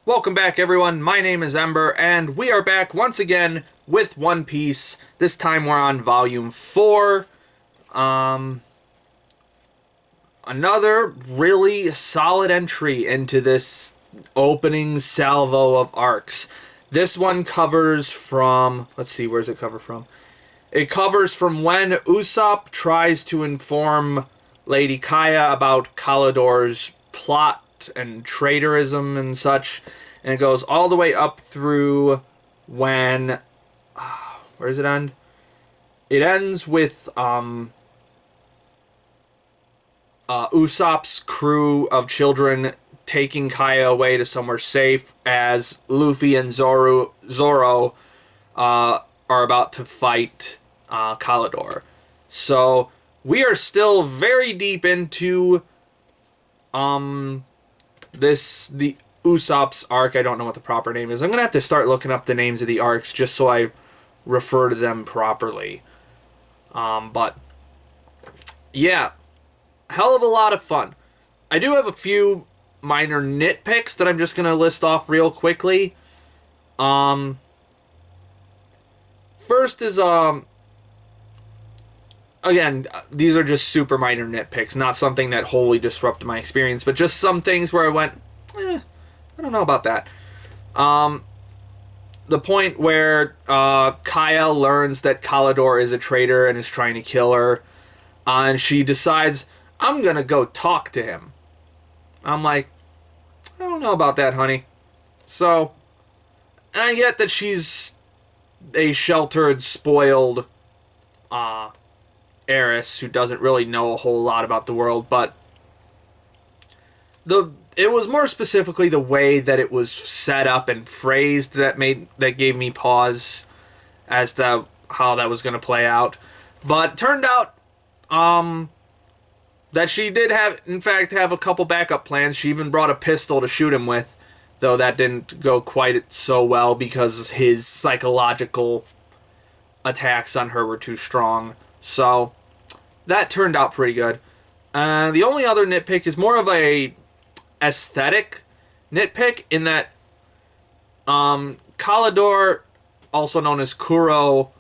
Welcome back, everyone. My name is Ember, and we are back once again with One Piece. This time we're on Volume 4. Another really solid entry into this opening salvo of arcs. This one covers from... Let's see, where's it cover from? It covers from when Usopp tries to inform Lady Kaya about Kalidor's plot and traitorism and such, and it goes all the way up through when where does it end? It ends with Usopp's crew of children taking Kaya away to somewhere safe as Luffy and Zoro are about to fight Kalidor. So we are still very deep into the Usopp's arc. I don't know what the proper name is. I'm gonna have to start looking up the names of the arcs just so I refer to them properly. But yeah, hell of a lot of fun. I do have a few minor nitpicks that I'm just gonna list off real quickly. First is again, these are just super minor nitpicks, not something that wholly disrupted my experience, but just some things where I went, I don't know about that. The point where Kaya learns that Kalidor is a traitor and is trying to kill her, and she decides, I'm gonna go talk to him. I'm like, I don't know about that, honey. So, and I get that she's a sheltered, spoiled heiress who doesn't really know a whole lot about the world, but it was more specifically the way that it was set up and phrased that gave me pause as to how that was going to play out. But it turned out that she did in fact have a couple backup plans. She even brought a pistol to shoot him with, though that didn't go quite so well because his psychological attacks on her were too strong. So that turned out pretty good. The only other nitpick is more of a aesthetic nitpick in that Kalidor, also known as Kuro,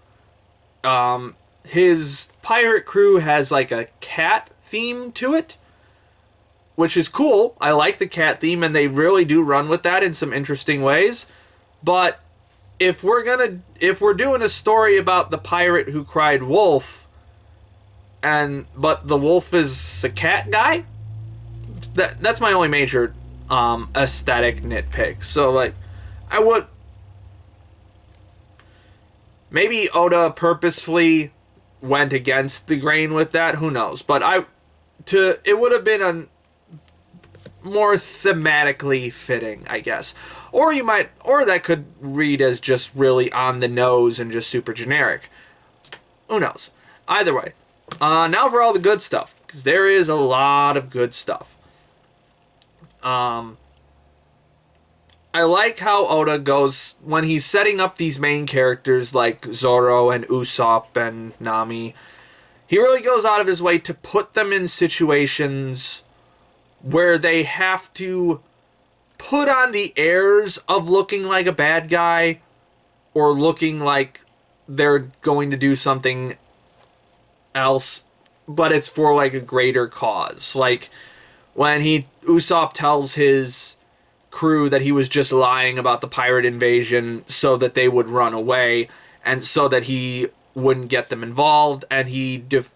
his pirate crew has like a cat theme to it, which is cool. I like the cat theme, and they really do run with that in some interesting ways. But if we're doing a story about the pirate who cried wolf, but the wolf is a cat guy, that's my only major aesthetic nitpick. So like, I would maybe Oda purposefully went against the grain with that. Who knows? But it would have been a more thematically fitting, I guess. Or that could read as just really on the nose and just super generic. Who knows? Either way. Now for all the good stuff, because there is a lot of good stuff. I like how Oda goes when he's setting up these main characters like Zoro and Usopp and Nami. He really goes out of his way to put them in situations where they have to put on the airs of looking like a bad guy or looking like they're going to do something else, but it's for like a greater cause. Like when Usopp tells his crew that he was just lying about the pirate invasion so that they would run away and so that he wouldn't get them involved, and he just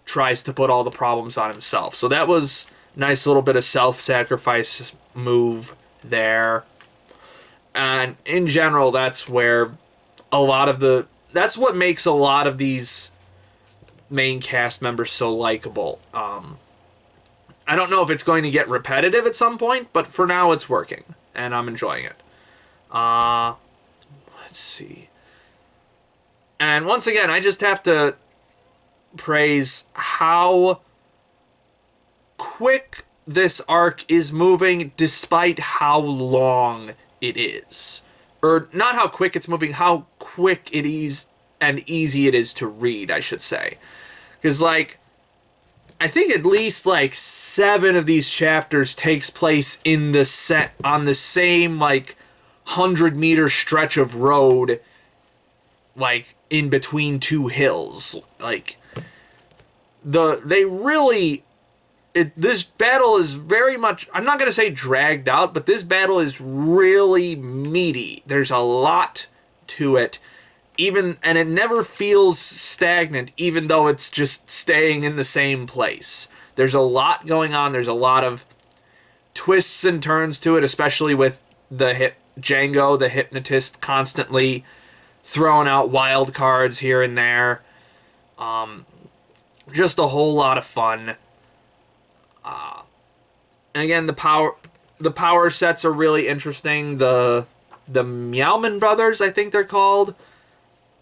tries to put all the problems on himself. So that was a nice little bit of self-sacrifice move there. And in general, that's what makes a lot of these main cast members so likable. I don't know if it's going to get repetitive at some point, but for now it's working, and I'm enjoying it. Let's see. And once again, I just have to praise how quick this arc is moving despite how long it is. Or not how quick it's moving, how quick it is and easy it is to read, I should say. Because, like, I think at least like 7 of these chapters takes place in the set on the same like 100-meter stretch of road, like in between 2 hills. Like they really this battle is very much, I'm not going to say dragged out, but this battle is really meaty. There's a lot to it. And it never feels stagnant, even though it's just staying in the same place. There's a lot going on. There's a lot of twists and turns to it, especially with Django, the hypnotist, constantly throwing out wild cards here and there. Just a whole lot of fun. And again, the power sets are really interesting. The Meowman brothers, I think they're called.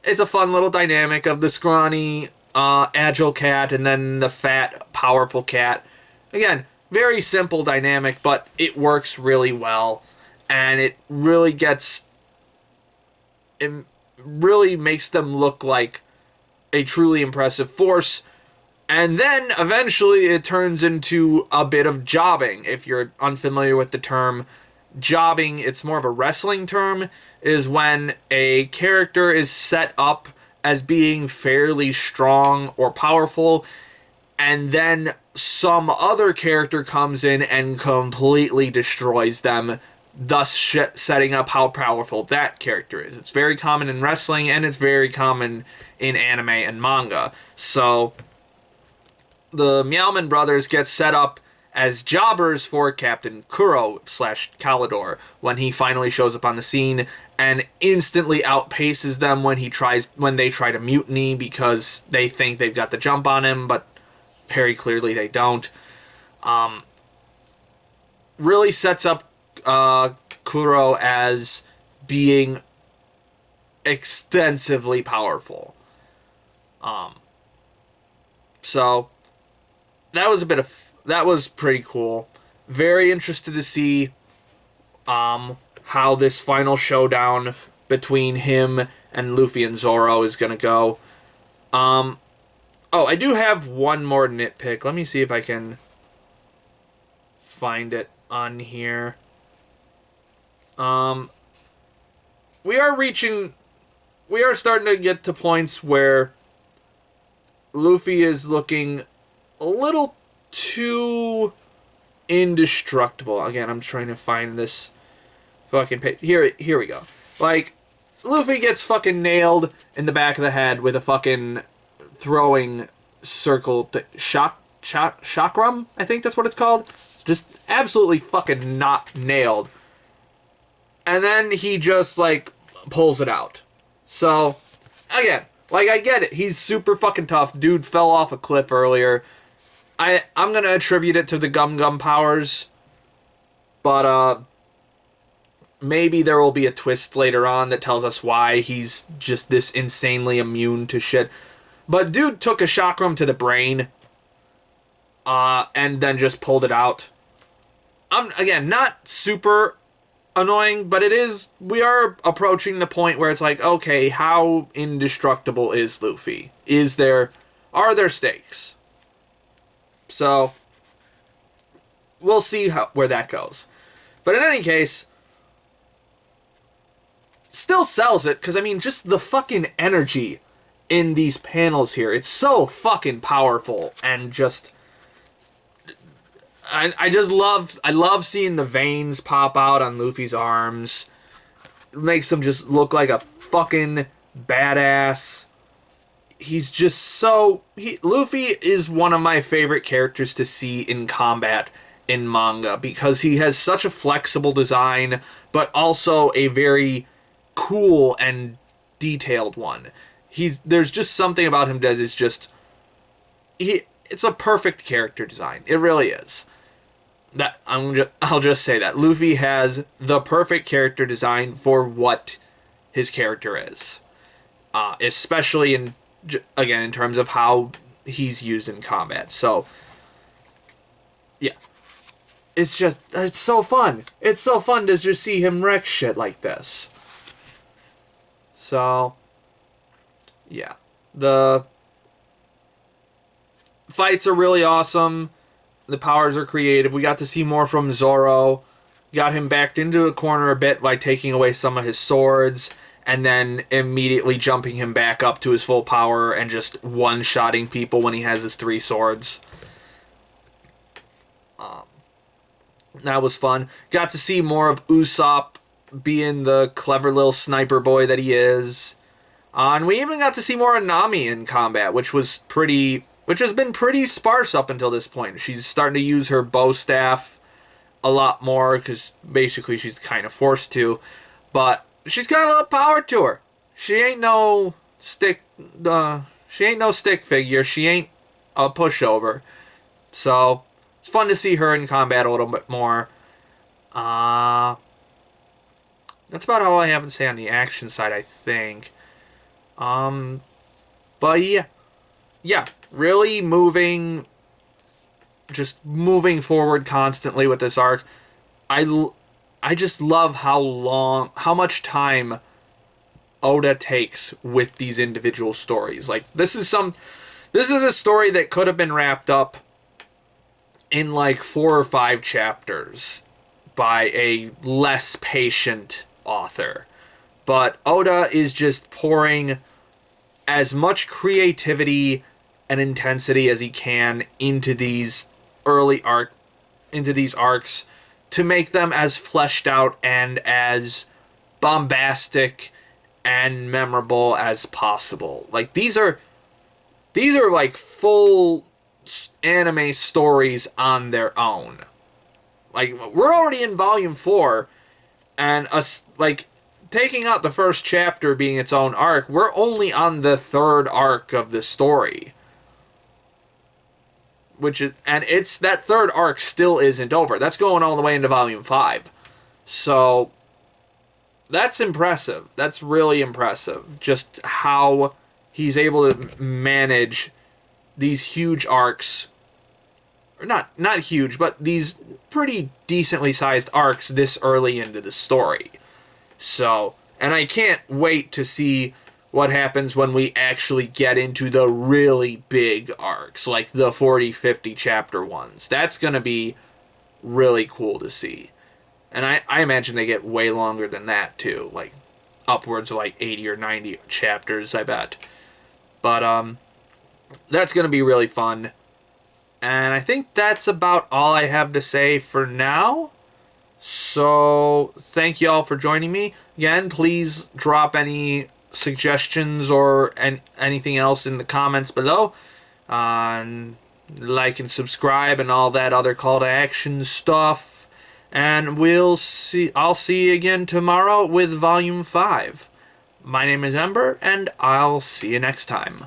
It's a fun little dynamic of the scrawny, agile cat and then the fat, powerful cat. Again, very simple dynamic, but it works really well. And it really makes them look like a truly impressive force. And then, eventually, it turns into a bit of jobbing. If you're unfamiliar with the term jobbing, it's more of a wrestling term, is when a character is set up as being fairly strong or powerful, and then some other character comes in and completely destroys them, thus setting up how powerful that character is. It's very common in wrestling, and it's very common in anime and manga. So the Meowman brothers get set up as jobbers for Captain Kuro / Calidor when he finally shows up on the scene, and instantly outpaces them when they try to mutiny because they think they've got the jump on him, but very clearly they don't. Really sets up Kuro as being extensively powerful. So that was pretty cool. Very interested to see how this final showdown between him and Luffy and Zoro is gonna go. Oh, I do have one more nitpick. Let me see if I can find it on here. We are starting to get to points where Luffy is looking a little too indestructible. Again, I'm trying to find this fucking page. Here we go. Like, Luffy gets fucking nailed in the back of the head with a fucking throwing circle chakram, I think that's what it's called. It's just absolutely fucking not nailed. And then he just, like, pulls it out. So, again, like, I get it. He's super fucking tough. Dude fell off a cliff earlier. I'm gonna attribute it to the Gum powers. But, maybe there will be a twist later on that tells us why he's just this insanely immune to shit. But dude took a chakram to the brain, and then just pulled it out. Again, not super annoying, but we are approaching the point where it's like, okay, how indestructible is Luffy? Are there stakes? So, we'll see where that goes. But in any case, still sells it, because, I mean, just the fucking energy in these panels here, it's so fucking powerful, and just, I love seeing the veins pop out on Luffy's arms. It makes him just look like a fucking badass. He's just Luffy is one of my favorite characters to see in combat in manga, because he has such a flexible design, but also a very cool and detailed one. There's just something about him that is just, it's a perfect character design. It really is. I'll just say that Luffy has the perfect character design for what his character is, especially in terms of how he's used in combat. So yeah, it's so fun. It's so fun to just see him wreck shit like this. So yeah, fights are really awesome. The powers are creative. We got to see more from Zoro. Got him backed into a corner a bit by taking away some of his swords, and then immediately jumping him back up to his full power and just one-shotting people when he has his 3 swords. That was fun. Got to see more of Usopp being the clever little sniper boy that he is. And we even got to see more of Nami in combat, which has been pretty sparse up until this point. She's starting to use her bow staff a lot more because basically she's kind of forced to, but she's got a lot of power to her. She ain't no stick. She ain't no stick figure. She ain't a pushover. So it's fun to see her in combat a little bit more. That's about all I have to say on the action side, I think. But yeah, really just moving forward constantly with this arc. I just love how much time Oda takes with these individual stories. Like, this is a story that could have been wrapped up in like 4 or 5 chapters by a less patient author. But Oda is just pouring as much creativity and intensity as he can into these arcs to make them as fleshed out and as bombastic and memorable as possible. Like, these are like full anime stories on their own. Like, we're already in volume 4, and us, like, taking out the first chapter being its own arc, we're only on the 3rd arc of the story. It's that 3rd arc still isn't over. That's going all the way into volume 5. So that's impressive. That's really impressive. Just how he's able to manage these huge arcs. Or not huge, but these pretty decently sized arcs this early into the story. So, and I can't wait to see what happens when we actually get into the really big arcs, like the 40, 50 chapter ones. That's going to be really cool to see. And I imagine they get way longer than that, too. Like, upwards of like 80 or 90 chapters, I bet. But, that's going to be really fun. And I think that's about all I have to say for now. So, thank you all for joining me. Again, please drop any suggestions or anything else in the comments below. Like and subscribe and all that other call to action stuff. And I'll see you again tomorrow with Volume 5. My name is Ember, and I'll see you next time.